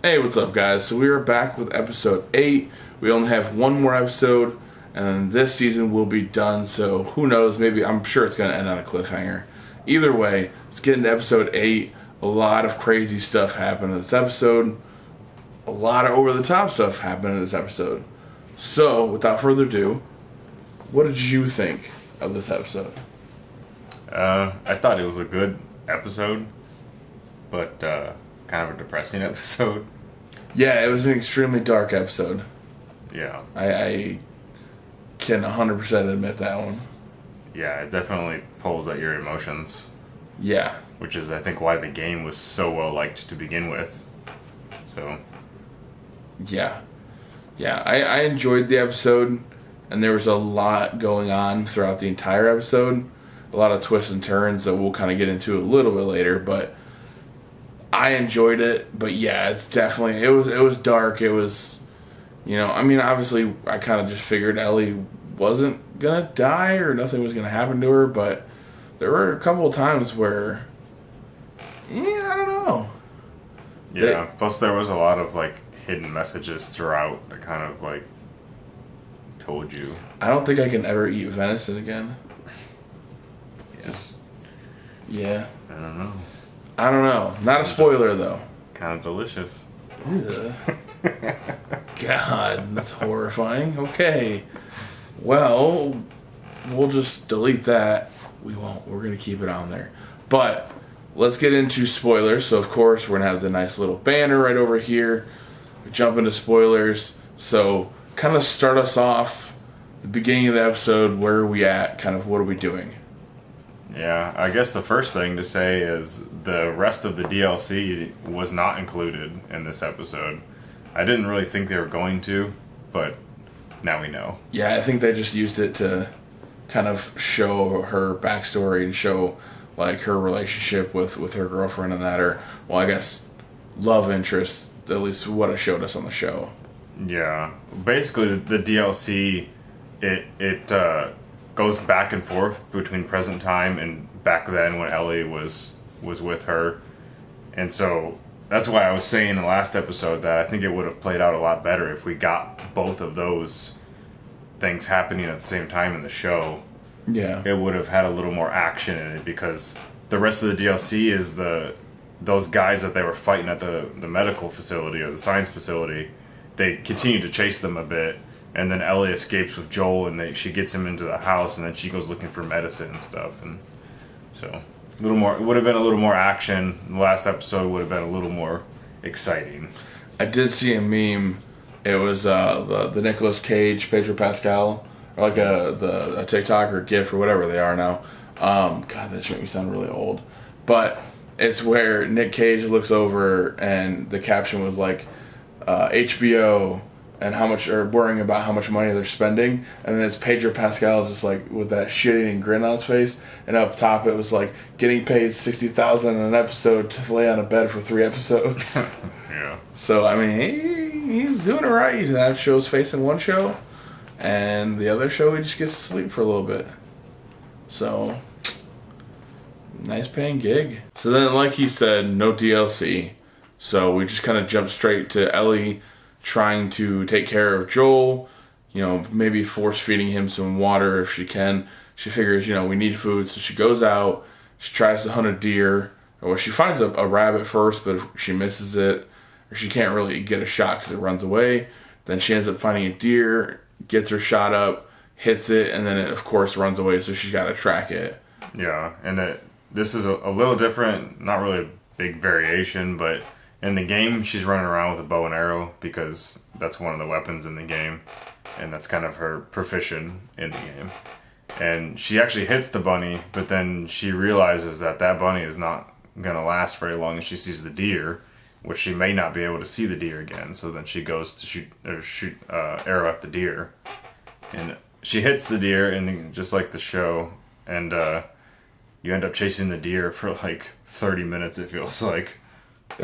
Hey, what's up, guys? So we are back with episode 8. We only have one more episode, and this season will be done. So who knows? Maybe I'm sure it's going to end on a cliffhanger. Either way, let's get into episode 8. A lot of crazy stuff happened in this episode. A lot of over-the-top stuff happened in this episode. So, without further ado, what did you think of this episode? I thought it was a good episode, but kind of a depressing episode. Yeah, it was an extremely dark episode. Yeah. I can 100% admit that one. Yeah, it definitely pulls at your emotions. Yeah. Which is, I think, why the game was so well liked to begin with. So. Yeah. Yeah, I enjoyed the episode, and there was a lot going on throughout the entire episode. A lot of twists and turns that we'll kind of get into a little bit later, but I enjoyed it. But yeah, it's definitely, it was dark. It was, obviously I kind of just figured Ellie wasn't going to die or nothing was going to happen to her, but there were a couple of times where, I don't know. Yeah, plus there was a lot of, hidden messages throughout that kind of, told you. I don't think I can ever eat venison again. Yeah. I don't know. Not a spoiler, though. Kind of delicious. God, that's horrifying. Okay. Well, we'll just delete that. We won't. We're going to keep it on there. But let's get into spoilers. So, of course, we're going to have the nice little banner right over here. We jump into spoilers. So, kind of start us off, the beginning of the episode, where are we at? Kind of what are we doing? Yeah, I guess the first thing to say is the rest of the DLC was not included in this episode. I didn't really think they were going to, but now we know. Yeah, I think they just used it to kind of show her backstory and show, her relationship with her girlfriend and that, or, well, I guess, love interest, at least what it showed us on the show. Yeah, basically the DLC, it goes back and forth between present time and back then when Ellie was with her. And so that's why I was saying in the last episode that I think it would have played out a lot better if we got both of those things happening at the same time in the show. Yeah. It would have had a little more action in it, because the rest of the DLC is those guys that they were fighting at the medical facility or the science facility. They continue to chase them a bit. And then Ellie escapes with Joel, and she gets him into the house, and then she goes looking for medicine and stuff. And so, a little more. It would have been a little more action. The last episode would have been a little more exciting. I did see a meme. It was the Nicolas Cage, Pedro Pascal, or a TikTok or GIF or whatever they are now. God, that should make me sound really old. But it's where Nick Cage looks over, and the caption was HBO. And how much, or worrying about how much money they're spending, and then it's Pedro Pascal just with that shit-eating grin on his face, and up top it was getting paid $60,000 an episode to lay on a bed for 3 episodes. Yeah. So I mean, he's doing it right. That show's face in one show, and the other show he just gets to sleep for a little bit. So nice paying gig. So then, like he said, no DLC. So we just kind of jump straight to Ellie trying to take care of Joel, maybe force feeding him some water if she can. She figures, we need food, so she goes out, she tries to hunt a deer, or she finds a rabbit first, but she misses it, or she can't really get a shot because it runs away. Then she ends up finding a deer, gets her shot up, hits it, and then it, of course, runs away, so she's got to track it. Yeah, and this is a little different, not really a big variation, but in the game, she's running around with a bow and arrow because that's one of the weapons in the game, and that's kind of her profession in the game. And she actually hits the bunny, but then she realizes that bunny is not going to last very long, and she sees the deer, which she may not be able to see the deer again. So then she goes to shoot arrow at the deer, and she hits the deer, and just like the show, and you end up chasing the deer for 30 minutes. It feels like.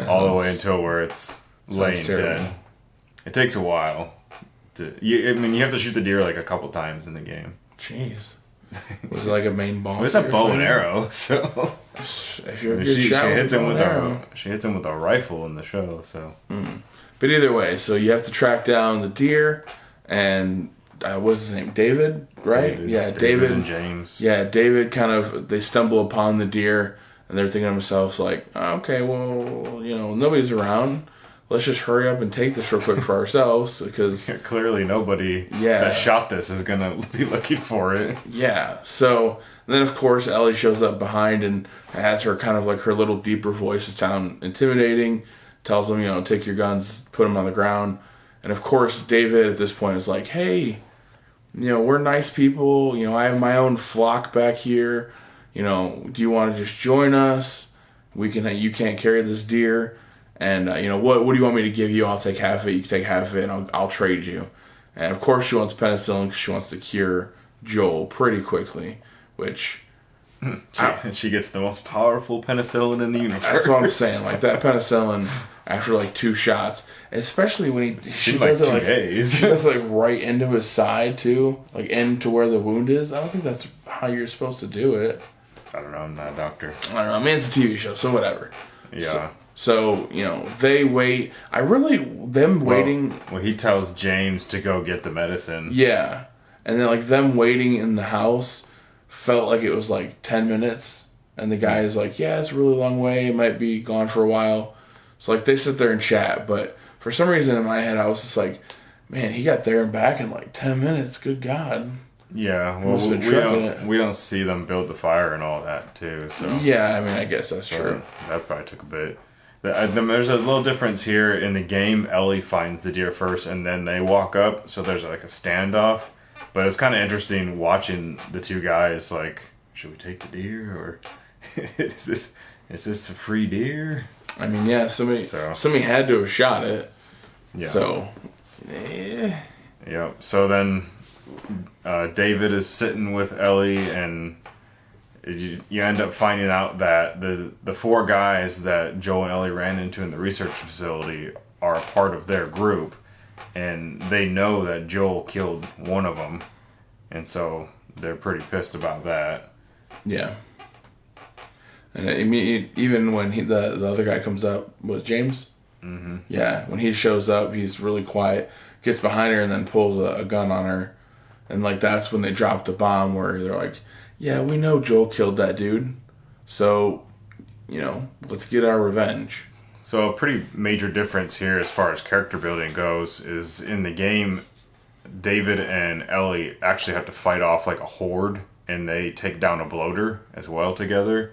All the way until where it's laying dead. It takes a while. You have to shoot the deer a couple times in the game. Jeez. Was it like a main boss? Well, it's a bow and arrow, so if you're a good shot, she hits him with a rifle in the show. So, but either way, so you have to track down the deer, and what's his name? David, right? David, yeah, David and James. Yeah, David they stumble upon the deer, and they're thinking to themselves like, oh, okay, well, nobody's around. Let's just hurry up and take this real quick for ourselves, because clearly nobody that shot this is going to be looking for it. Yeah. So then, of course, Ellie shows up behind and has her kind of like her little deeper voice to sound intimidating, tells them, take your guns, put them on the ground. And, of course, David at this point is like, hey, we're nice people. I have my own flock back here. Do you want to just join us? You can't carry this deer. And, what do you want me to give you? I'll take half of it. You can take half of it, and I'll trade you. And, of course, she wants penicillin because she wants to cure Joel pretty quickly, which... she gets the most powerful penicillin in the universe. That's what I'm saying. Like, that penicillin, after, like, 2 shots, especially when she does it, like, 2 days. She does it, like, right into his side, too. Like, into where the wound is. I don't think that's how you're supposed to do it. I don't know. I'm not a doctor. I don't know. I mean, it's a TV show, so whatever. Yeah. So, they wait. Waiting... Well, he tells James to go get the medicine. Yeah. And then, like, them waiting in the house felt like it was, like, 10 minutes. And the guy is like, yeah, it's a really long way. It might be gone for a while. So, like, they sit there and chat. But for some reason in my head, I was just like, man, he got there and back in, like, 10 minutes. Good God. Yeah, well, we don't see them build the fire and all that, too. So yeah, I mean, I guess that's true. That probably took a bit. There's a little difference here. In the game, Ellie finds the deer first, and then they walk up, so there's like a standoff. But it's kind of interesting watching the two guys, like, should we take the deer, or is this a free deer? I mean, yeah, somebody had to have shot it. Yeah. So, yeah. So then David is sitting with Ellie, and you end up finding out that the 4 guys that Joel and Ellie ran into in the research facility are a part of their group, and they know that Joel killed one of them, and so they're pretty pissed about that. Yeah. And I mean, even when the other guy comes up, was James? Mm-hmm. Yeah, when he shows up, he's really quiet, gets behind her, and then pulls a gun on her, and like that's when they drop the bomb where they're like, yeah, we know Joel killed that dude, so, let's get our revenge. So a pretty major difference here as far as character building goes is in the game, David and Ellie actually have to fight off like a horde, and they take down a bloater as well together.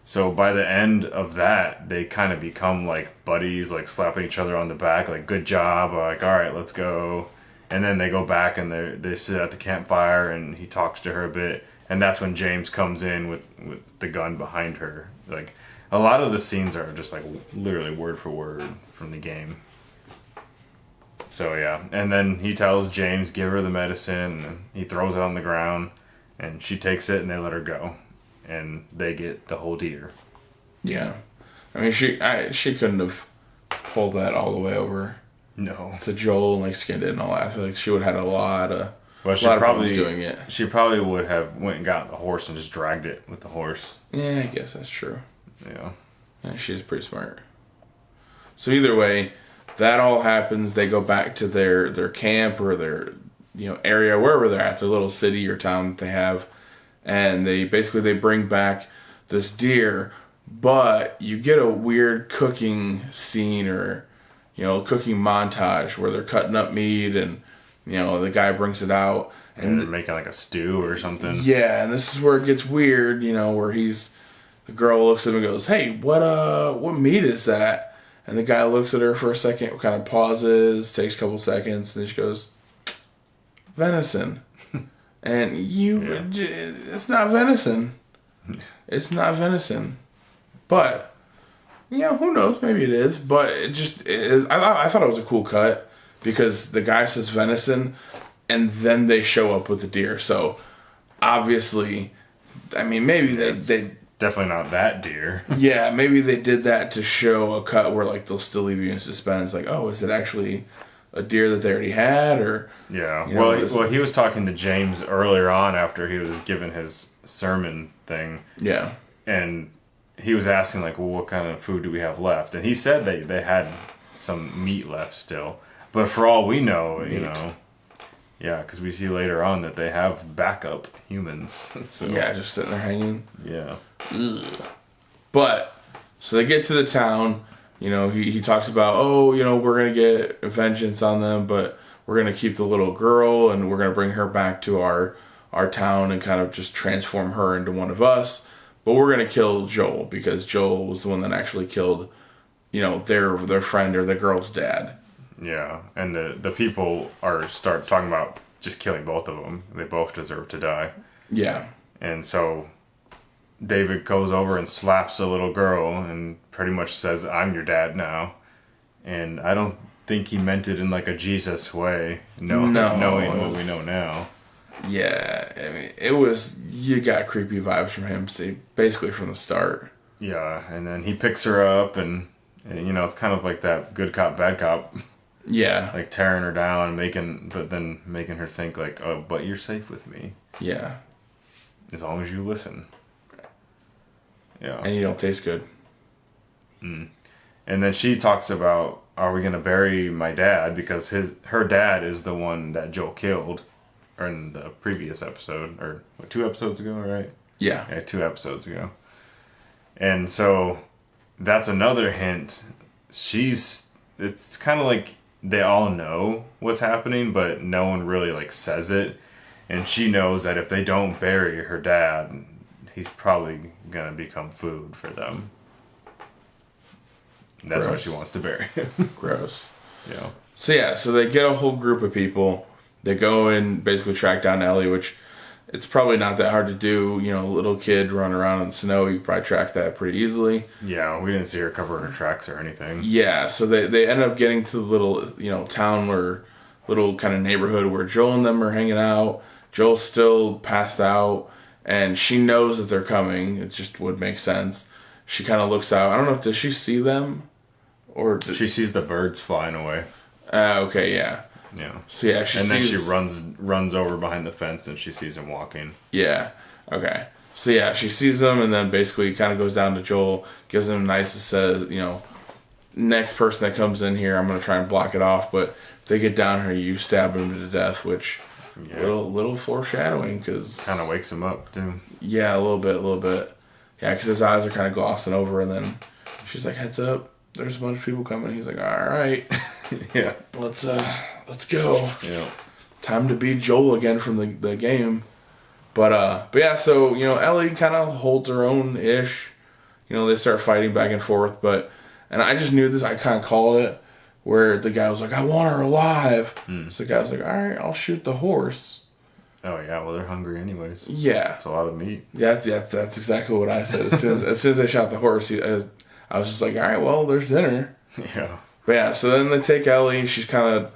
So by the end of that, they kind of become like buddies, like slapping each other on the back, like, good job, like, all right, let's go. And then they go back and they sit at the campfire, and he talks to her a bit. And that's when James comes in with the gun behind her. Like, a lot of the scenes are just like literally word for word from the game. So yeah, and then he tells James, give her the medicine, and he throws it on the ground, and she takes it, and they let her go, and they get the whole deer. Yeah, I mean, she couldn't have pulled that all the way over. No. To Joel and like skinned it and all that. I feel like she would have had a lot of. Well, she probably doing it. She probably would have went and got the horse and just dragged it with the horse. Yeah, I guess that's true. Yeah. Yeah, she's pretty smart. So either way, that all happens. They go back to their camp or their area, wherever they're at, their little city or town that they have, and they bring back this deer, but you get a weird cooking scene or cooking montage where they're cutting up meat and the guy brings it out and they're making like a stew or something. Yeah, and this is where it gets weird, where the girl looks at him and goes, "Hey, what meat is that?" And the guy looks at her for a second, kind of pauses, takes a couple seconds, and then she goes, "Venison." And it's not venison. It's not venison. But, who knows? Maybe it is. But it is. I thought it was a cool cut because the guy says venison, and then they show up with the deer. So, obviously, I mean, maybe they definitely not that deer. Yeah, maybe they did that to show a cut where like they'll still leave you in suspense. Like, oh, is it actually a deer that they already had, or Yeah. you know, Well, he was talking to James earlier on after he was given his sermon thing, yeah, and he was asking like, well, what kind of food do we have left? And he said they had some meat left still, but for all we know, you know, yeah, because we see later on that they have backup humans. So yeah, just sitting there hanging. yeah. Ugh. But so they get to the town. You know, he talks about, oh, you know, we're gonna get vengeance on them, but we're gonna keep the little girl and we're gonna bring her back to our town and kind of just transform her into one of us. But we're gonna kill Joel because Joel was the one that actually killed, you know, their friend or the girl's dad. Yeah, and the people start talking about just killing both of them. They both deserve to die. Yeah. And so David goes over and slaps the little girl and pretty much says, "I'm your dad now." And I don't think he meant it in like a Jesus way, knowing what we know now. Yeah, I mean, you got creepy vibes from him, see, basically from the start. Yeah, and then he picks her up and you know, it's kind of like that good cop, bad cop. Yeah. Like tearing her down and making her think like, oh, but you're safe with me. Yeah. As long as you listen. Yeah. And you don't taste good. And then she talks about, are we going to bury my dad? Because her dad is the one that Joel killed in the previous episode. Or 2 episodes ago, right? Yeah. Yeah, 2 episodes ago. And so that's another hint. It's kind of like they all know what's happening, but no one really like says it. And she knows that if they don't bury her dad, he's probably gonna become food for them. That's why she wants to bury him. Gross. Yeah. So they get a whole group of people. They go and basically track down Ellie, which it's probably not that hard to do. You know, a little kid running around in the snow, you could probably track that pretty easily. Yeah, we didn't see her cover her tracks or anything. Yeah, so they end up getting to the little, you know, town or little kind of neighborhood where Joel and them are hanging out. Joel's still passed out, and she knows that they're coming. It just would make sense. She kind of looks out. I don't know, does she see them? Or She sees the birds flying away. Okay, yeah. Yeah. So yeah, she then sees... she runs over behind the fence and she sees him walking. Yeah. Okay. So yeah, she sees them and then basically kind of goes down to Joel, gives him a nice, says, you know, next person that comes in here, I'm going to try and block it off, but if they get down here, you stab him to death, which little foreshadowing because... Kind of wakes him up, too. Yeah, a little bit. Yeah, because his eyes are kind of glossing over and then she's like, heads up, there's a bunch of people coming. He's like, all right. Yeah. Let's go. Yeah. Time to beat Joel again from the game. But yeah, so, you know, Ellie kind of holds her own ish. You know, they start fighting back and forth, and I just knew this, I kind of called it, where the guy was like, I want her alive. So the guy was like, all right, I'll shoot the horse. Oh yeah, well they're hungry anyways. Yeah. It's a lot of meat. Yeah, that's exactly what I said. As soon as they shot the horse, I was just like, all right, well, there's dinner. Yeah. But yeah, so then they take Ellie. She's kind of,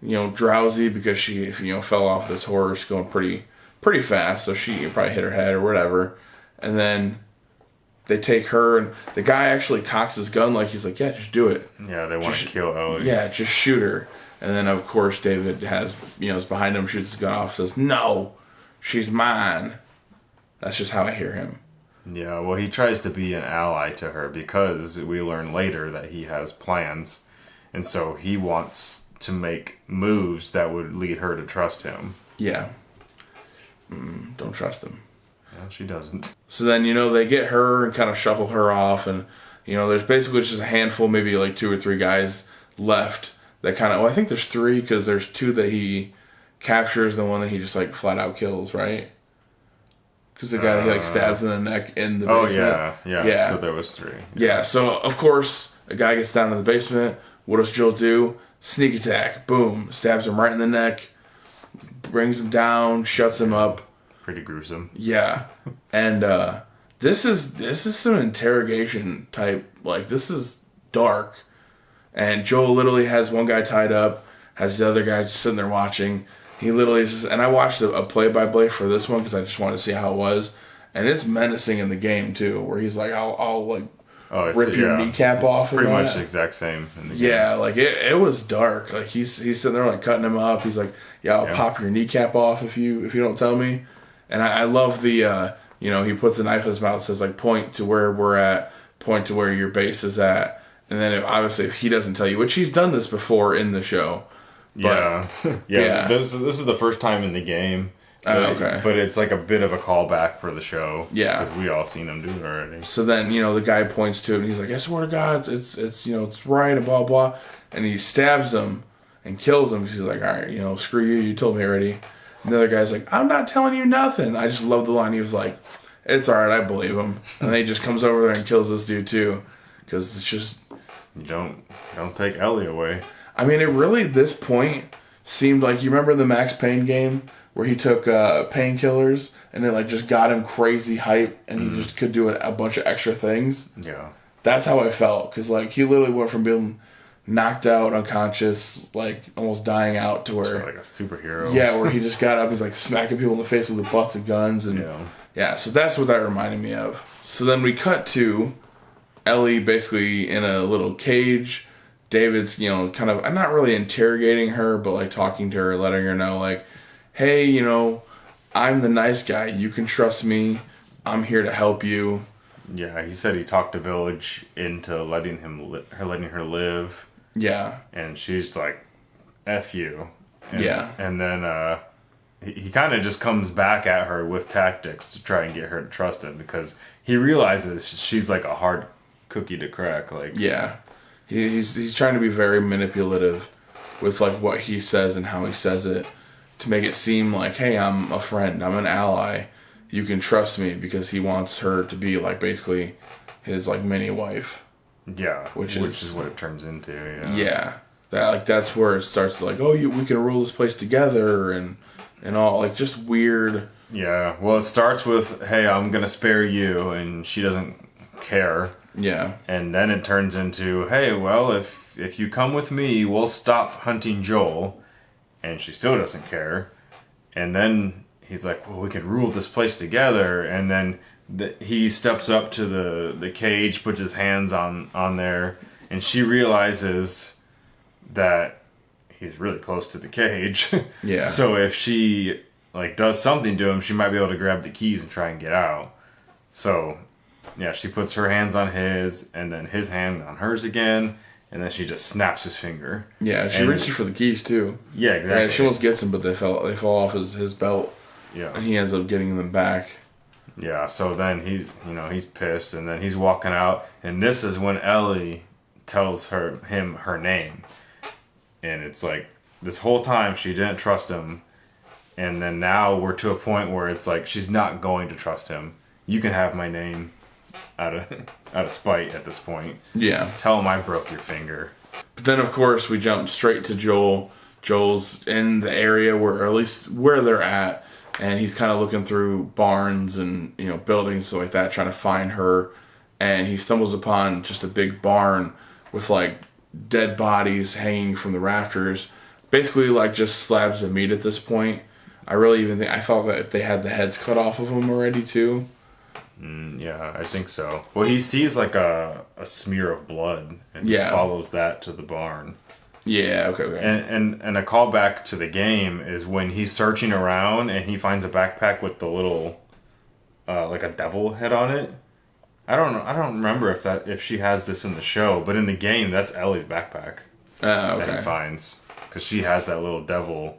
you know, drowsy because she, you know, fell off this horse going pretty fast. So she probably hit her head or whatever. And then they take her, and the guy actually cocks his gun like he's like, yeah, just do it. Yeah, they want to kill Ellie. Yeah, just shoot her. And then, of course, David is behind him, shoots his gun off, says, no, she's mine. That's just how I hear him. Yeah, well, he tries to be an ally to her because we learn later that he has plans. And so he wants to make moves that would lead her to trust him. Yeah. Don't trust him. Yeah, she doesn't. So then, you know, they get her and kind of shuffle her off. And, you know, there's basically just a handful, maybe like 2 or 3 guys left that kind of... Well, I think there's 3 because there's 2 that he captures, the one that he just, like, flat out kills, right? Because the guy that he, like, stabs in the neck in the basement. Yeah. So there was 3. Yeah, so, of course, a guy gets down in the basement. What does Joel do? Sneak attack. Boom. Stabs him right in the neck. Brings him down. Shuts him up. Pretty gruesome. Yeah. And this is some interrogation type. Like, this is dark. And Joel literally has one guy tied up. Has the other guy just sitting there watching. He literally is just... And I watched a play-by-play for this one because I just wanted to see how it was. And it's menacing in the game, too. Where he's like, I'll like... rip your kneecap off. Pretty much the exact same. In the game. Like it was dark. Like he's sitting there like cutting him up. He's like, "Yeah, I'll pop your kneecap off if you don't tell me." And I love the he puts a knife in his mouth, says like, "Point to where we're at. Point to where your base is at." And then if he doesn't tell you, which he's done this before in the show. But, yeah. This is the first time in the game. Okay. But it's like a bit of a callback for the show. Yeah. Because we all seen him do it already. So then, the guy points to it and he's like, "I swear to God, it's right," and blah, blah. And he stabs him and kills him because he's like, "All right, screw you. You told me already." And the other guy's like, "I'm not telling you nothing." I just love the line. He was like, "It's all right. I believe him." And then he just comes over there and kills this dude too. Because it's just... You don't take Ellie away. I mean, it really, at this point, seemed like... You remember the Max Payne game? Where he took painkillers and it like just got him crazy hype and he just could do a bunch of extra things. Yeah. That's how I felt. Because like he literally went from being knocked out, unconscious, like almost dying out to where... like a superhero. Yeah, where he just got up, he's like smacking people in the face with the butts of guns. And yeah, so that's what that reminded me of. So then we cut to Ellie basically in a little cage. David's, kind of, I'm not really interrogating her, but like talking to her, letting her know like, "Hey, I'm the nice guy. You can trust me. I'm here to help you." Yeah, he said he talked the village into letting her live. Yeah. And she's like, "F you." And, yeah. And then he kind of just comes back at her with tactics to try and get her to trust him because he realizes she's like a hard cookie to crack. Like, yeah, he's trying to be very manipulative with like what he says and how he says it, to make it seem like, "Hey, I'm a friend, I'm an ally, you can trust me," because he wants her to be like basically his like mini wife. Yeah, which is what it turns into. Yeah, that's where it starts like, "Oh, we can rule this place together," and all like just weird. Yeah, well, it starts with, "Hey, I'm gonna spare you," and she doesn't care. Yeah, and then it turns into, "Hey, well, if you come with me, we'll stop hunting Joel." And she still doesn't care. And then he's like, "Well, we can rule this place together." And then he steps up to the cage, puts his hands on there, and she realizes that he's really close to the cage. Yeah. So if she like does something to him, she might be able to grab the keys and try and get out. So yeah, she puts her hands on his, and then his hand on hers again. And then she just snaps his finger. Yeah, she reaches for the keys too. Yeah, exactly. Yeah, she almost gets them, but they fall off his belt. Yeah, and he ends up getting them back. Yeah, so then he's pissed, and then he's walking out, and this is when Ellie tells him her name, and it's like this whole time she didn't trust him, and then now we're to a point where it's like she's not going to trust him. You can have my name. Out of spite at this point. Yeah. Tell him I broke your finger. But then, of course, we jump straight to Joel. Joel's in the area or at least where they're at, and he's kind of looking through barns and buildings, stuff like that, trying to find her. And he stumbles upon just a big barn with like dead bodies hanging from the rafters, basically like just slabs of meat at this point. I thought that they had the heads cut off of them already too. Yeah, I think so. Well, he sees like a smear of blood and he follows that to the barn. Yeah, okay. And a callback to the game is when he's searching around and he finds a backpack with the little like a devil head on it. I don't remember if she has this in the show, but in the game that's Ellie's backpack. Okay. That he finds because she has that little devil.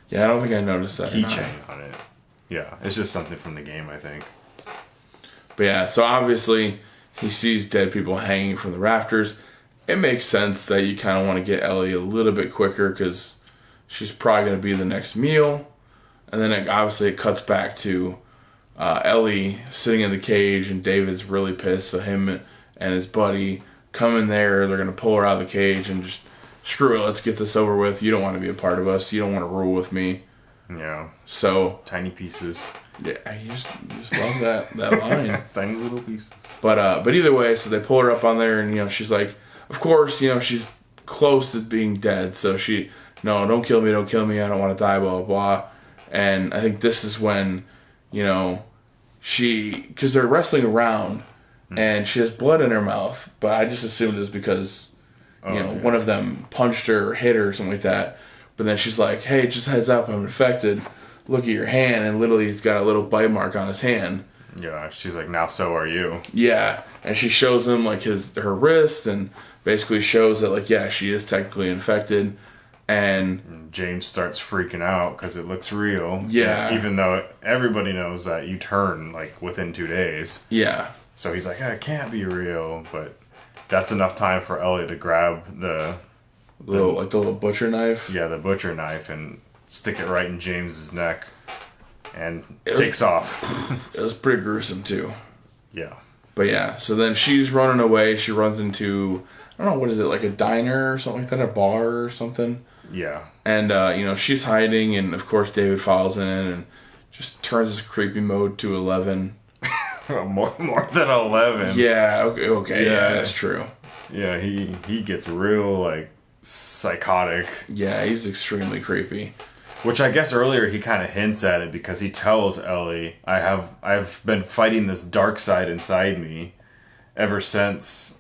Yeah, I don't think I noticed that keychain on it. Yeah, it's just something from the game, I think. But yeah, so obviously he sees dead people hanging from the rafters. It makes sense that you kind of want to get Ellie a little bit quicker because she's probably going to be the next meal. And then it cuts back to Ellie sitting in the cage and David's really pissed. So him and his buddy come in there. They're going to pull her out of the cage and just, screw it, let's get this over with. You don't want to be a part of us. You don't want to rule with me. Yeah. So tiny pieces. Yeah, I just love that line. Tiny little pieces. But either way, so they pull her up on there, and she's like, of course, she's close to being dead. So no, don't kill me, I don't want to die, blah blah blah. And I think this is when, because they're wrestling around, and she has blood in her mouth. But I just assumed it was because one of them punched her or hit her or something like that. But then she's like, "Hey, just heads up, I'm infected. Look at your hand," and literally he's got a little bite mark on his hand. Yeah, she's like, "Now so are you." Yeah, and she shows him like her wrist and basically shows that like she is technically infected, and James starts freaking out because it looks real. Yeah, even though everybody knows that you turn like within 2 days. Yeah, so he's like, "It can't be real," but that's enough time for Ellie to grab the little butcher knife. Yeah, the butcher knife and stick it right in James's neck, and takes off. It was pretty gruesome too. Yeah. But yeah, so then she's running away. She runs into, I don't know, what is it, like a diner or something like that, a bar or something? Yeah. And, she's hiding, and of course David follows in and just turns his creepy mode to 11. more than 11. Yeah, okay, yeah, that's true. Yeah, he gets real, like, psychotic. Yeah, he's extremely creepy. Which I guess earlier he kind of hints at it because he tells Ellie, I've been fighting this dark side inside me ever since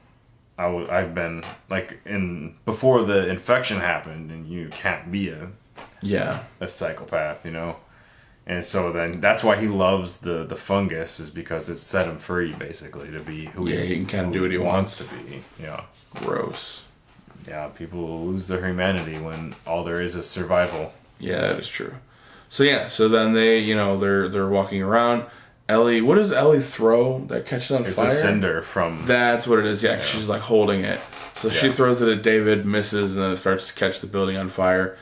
I've been like before the infection happened, and you can't be a psychopath, And so then that's why he loves the fungus, is because it set him free basically to be who he can kind of do what he wants to be. Yeah. Gross. Yeah, people lose their humanity when all there is survival. Yeah, that is true. So then they, they're walking around. Ellie, what does Ellie throw that catches on fire? It's a cinder from... That's what it is, yeah. She's like holding it. So she throws it at David, misses, and then it starts to catch the building on fire.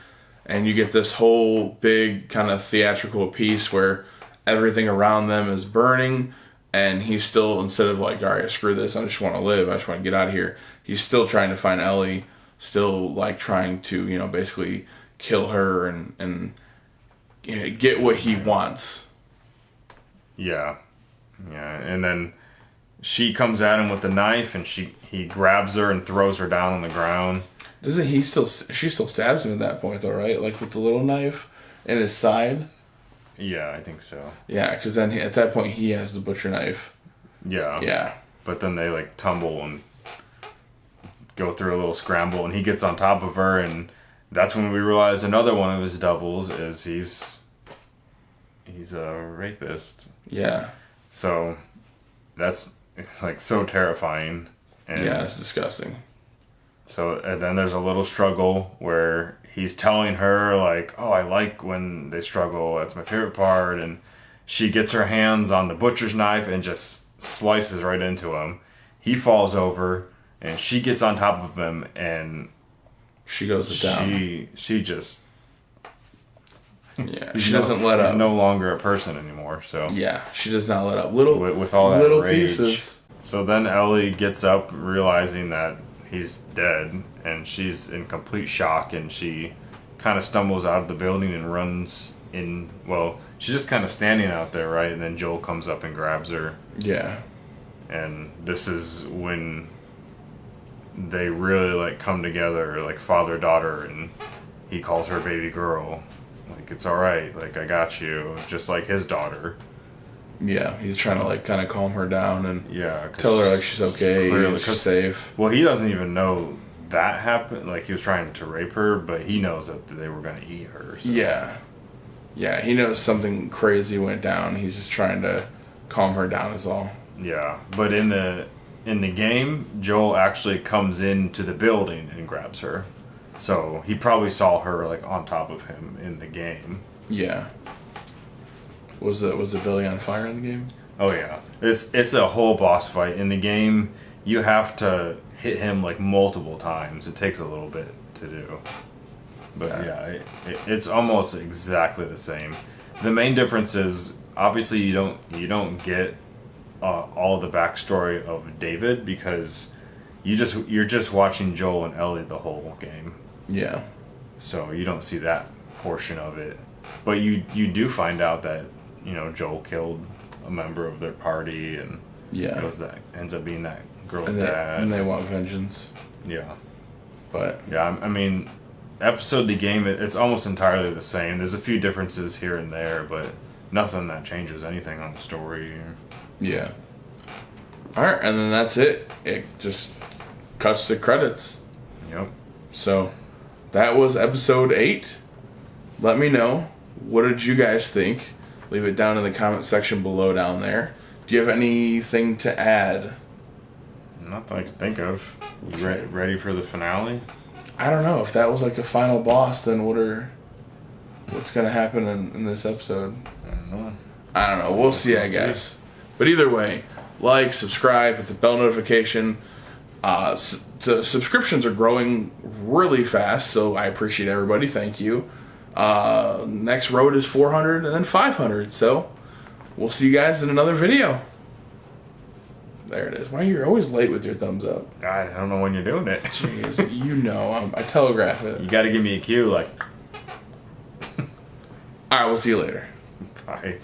And you get this whole big kind of theatrical piece where everything around them is burning, and he's still, instead of like, all right, screw this, I just want to live, I just want to get out of here, he's still trying to find Ellie, still like trying to, basically kill her and get what he wants. Yeah. And then she comes at him with the knife, and he grabs her and throws her down on the ground. Doesn't he still? She still stabs him at that point, though, right? Like with the little knife in his side. Yeah, I think so. Yeah, because then at that point he has the butcher knife. Yeah. Yeah. But then they like tumble and go through a little scramble, and he gets on top of her, and that's when we realize another one of his devils is he's a rapist. Yeah. So it's like so terrifying. And yeah, it's disgusting. So, and then there's a little struggle where he's telling her, like, "Oh, I like when they struggle. That's my favorite part." And she gets her hands on the butcher's knife and just slices right into him. He falls over, and she gets on top of him, and she goes down. She just... Yeah, she doesn't let up. He's no longer a person anymore, so... Yeah, she does not let up. With all that little rage. Pieces. So then Ellie gets up, realizing that he's dead, and she's in complete shock, and she kind of stumbles out of the building and runs in. Well, she's just kind of standing out there, right? And then Joel comes up and grabs her. Yeah. And this is when they really like come together, like father-daughter, and he calls her baby girl. Like, it's all right, like, I got you, just like his daughter. Yeah, he's trying to like kind of calm her down and tell her like she's okay, clearly, she's safe. Well, he doesn't even know that happened. Like, he was trying to rape her, but he knows that they were going to eat her. So. Yeah, he knows something crazy went down. He's just trying to calm her down is all. Yeah, but in the game, Joel actually comes into the building and grabs her. So he probably saw her like on top of him in the game. Yeah. Was the building on fire in the game? Oh yeah, it's a whole boss fight in the game. You have to hit him like multiple times. It takes a little bit to do, but it's almost exactly the same. The main difference is obviously you don't get all the backstory of David because you're just watching Joel and Ellie the whole game. Yeah. So you don't see that portion of it, but you do find out that Joel killed a member of their party, and that ends up being that girl's dad. And they want vengeance. Yeah. But yeah, I mean, episode the game, it's almost entirely the same. There's a few differences here and there, but nothing that changes anything on the story. Yeah. All right, and then that's it. It just cuts to credits. Yep. So that was episode 8. Let me know. What did you guys think? Leave it down in the comment section below down there. Do you have anything to add? Nothing I can think of. You ready for the finale? I don't know. If that was like a final boss, then what's going to happen in this episode? I don't know. We'll see, I guess. But either way, like, subscribe, hit the bell notification. Subscriptions are growing really fast, so I appreciate everybody. Thank you. Next road is 400 and then 500. So we'll see you guys in another video. There it is. Why you're always late with your thumbs up? God, I don't know when you're doing it. Jeez, you know, I telegraph it. You got to give me a cue, like. All right, we'll see you later. Bye.